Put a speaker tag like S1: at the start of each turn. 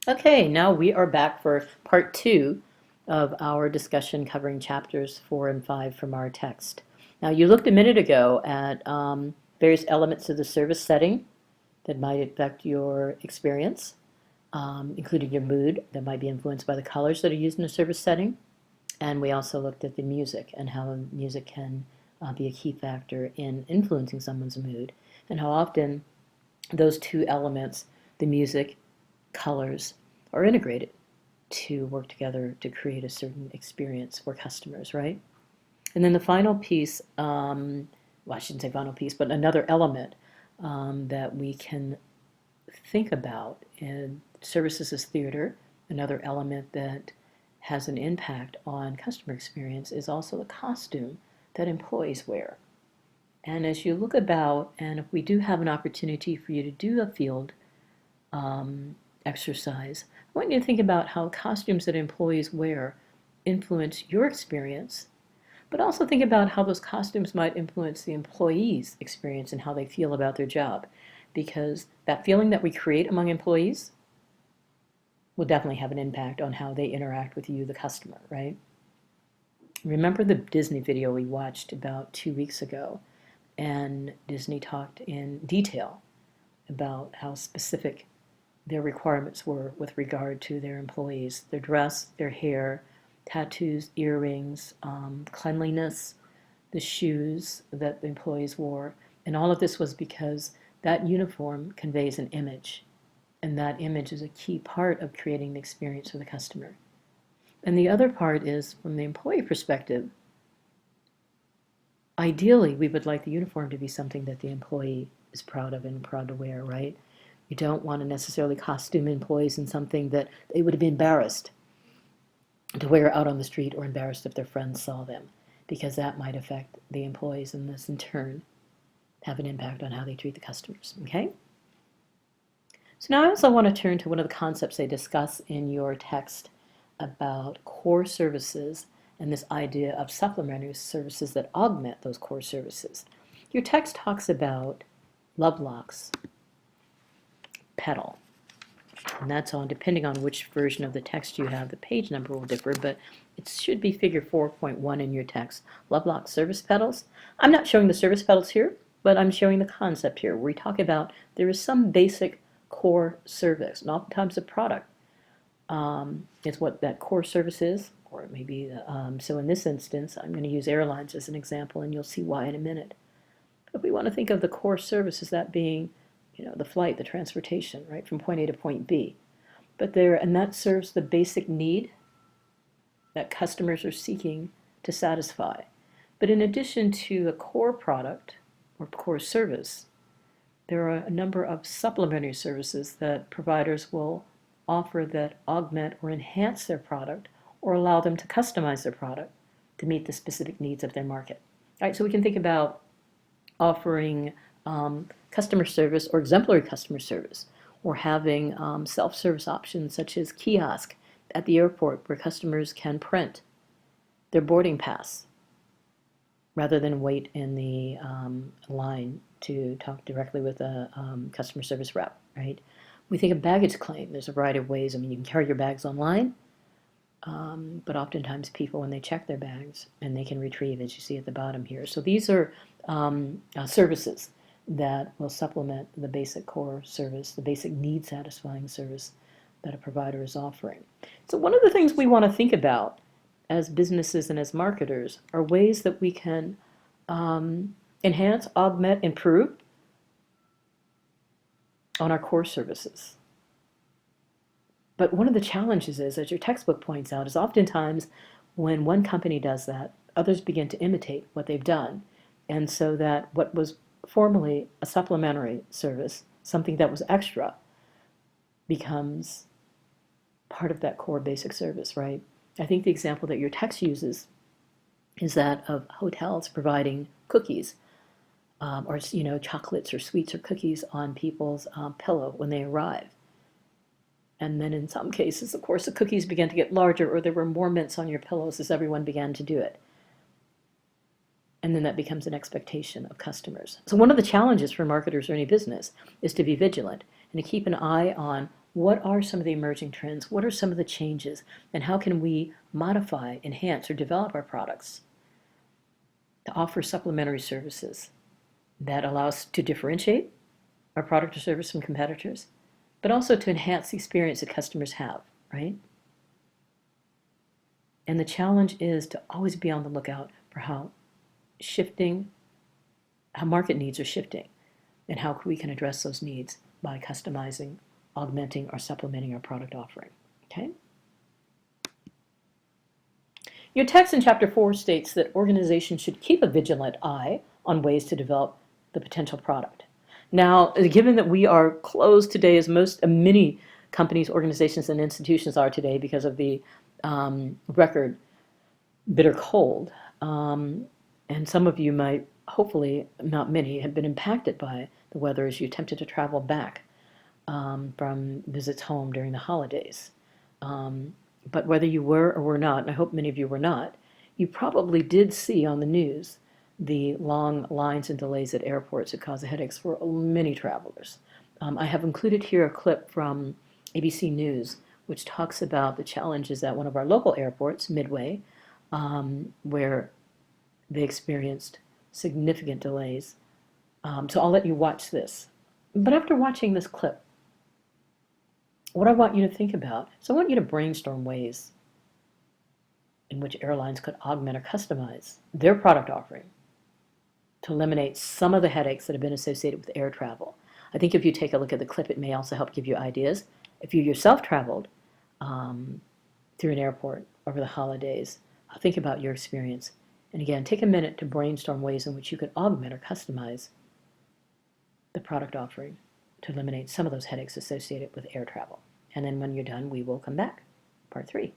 S1: Okay, now we are back for part two of our discussion covering chapters 4 and 5 from our text. Now, you looked a minute ago at various elements of the service setting that might affect your experience, including your mood that might be influenced by the colors that are used in a service setting. And we also looked at the music and how music can be a key factor in influencing someone's mood, and how often those two elements, the music, colors, are integrated to work together to create a certain experience for customers, right? And then the final piece, well, I shouldn't say final piece, but another element that we can think about in services as theater, another element that has an impact on customer experience is also the costume that employees wear. And as you look about, and if we do have an opportunity for you to do a field exercise, I want you to think about how costumes that employees wear influence your experience, but also think about how those costumes might influence the employee's experience and how they feel about their job. Because that feeling that we create among employees will definitely have an impact on how they interact with you, the customer, right? Remember the Disney video we watched about 2 weeks ago, and Disney talked in detail about how specific their requirements were with regard to their employees, their dress, their hair, tattoos, earrings, cleanliness, the shoes that the employees wore. And all of this was because that uniform conveys an image, and that image is a key part of creating the experience for the customer. And the other part is, from the employee perspective, ideally we would like the uniform to be something that the employee is proud of and proud to wear, right? You don't want to necessarily costume employees in something that they would be embarrassed to wear out on the street, or embarrassed if their friends saw them, because that might affect the employees, and this in turn have an impact on how they treat the customers, okay? So now I also want to turn to one of the concepts they discuss in your text about core services and this idea of supplementary services that augment those core services. Your text talks about Lovelock's pedal. And that's on, depending on which version of the text you have, the page number will differ, but it should be figure 4.1 in your text. Lovelock service pedals. I'm not showing the service pedals here, but I'm showing the concept here, where we talk about there is some basic core service, and oftentimes the product is what that core service is, or maybe, so in this instance, I'm going to use airlines as an example, and you'll see why in a minute. But we want to think of the core service as that being, the flight, the transportation, right, from point A to point B. But and that serves the basic need that customers are seeking to satisfy. But in addition to a core product or core service, there are a number of supplementary services that providers will offer that augment or enhance their product, or allow them to customize their product to meet the specific needs of their market. All right, so we can think about offering customer service or exemplary customer service, or having self-service options such as kiosk at the airport where customers can print their boarding pass rather than wait in the line to talk directly with a customer service rep, right? We think of baggage claim. There's a variety of ways. I mean, you can carry your bags online, but oftentimes people, when they check their bags, and they can retrieve, as you see at the bottom here. So these are services that will supplement the basic core service, the basic need satisfying service that a provider is offering. So one of the things we want to think about as businesses and as marketers are ways that we can enhance, augment, improve on our core services. But one of the challenges is, as your textbook points out, is oftentimes when one company does that, others begin to imitate what they've done. And so that what was formerly a supplementary service, something that was extra, becomes part of that core basic service, right? I think the example that your text uses is that of hotels providing cookies, or chocolates or sweets or cookies on people's pillow when they arrive. And then in some cases, of course, the cookies began to get larger, or there were more mints on your pillows as everyone began to do it. And then that becomes an expectation of customers. So one of the challenges for marketers or any business is to be vigilant and to keep an eye on What are some of the emerging trends? What are some of the changes? And how can we modify, enhance, or develop our products to offer supplementary services that allow us to differentiate our product or service from competitors, but also to enhance the experience that customers have, right? And the challenge is to always be on the lookout for how market needs are shifting, and how we can address those needs by customizing, augmenting, or supplementing our product offering. Okay? Your text in Chapter 4 states that organizations should keep a vigilant eye on ways to develop the potential product. Now, given that we are closed today, as many companies, organizations, and institutions are today because of the record bitter cold, and some of you might, hopefully not many, have been impacted by the weather as you attempted to travel back from visits home during the holidays. But whether you were or were not, and I hope many of you were not, you probably did see on the news the long lines and delays at airports that cause headaches for many travelers. I have included here a clip from ABC News, which talks about the challenges at one of our local airports, Midway, where they experienced significant delays. So I'll let you watch this. But after watching this clip, what I want you to think about is I want you to brainstorm ways in which airlines could augment or customize their product offering to eliminate some of the headaches that have been associated with air travel. I think if you take a look at the clip, it may also help give you ideas. If you yourself traveled through an airport over the holidays, think about your experience. And again, take a minute to brainstorm ways in which you could augment or customize the product offering to eliminate some of those headaches associated with air travel. And then when you're done, we will come back. Part 3.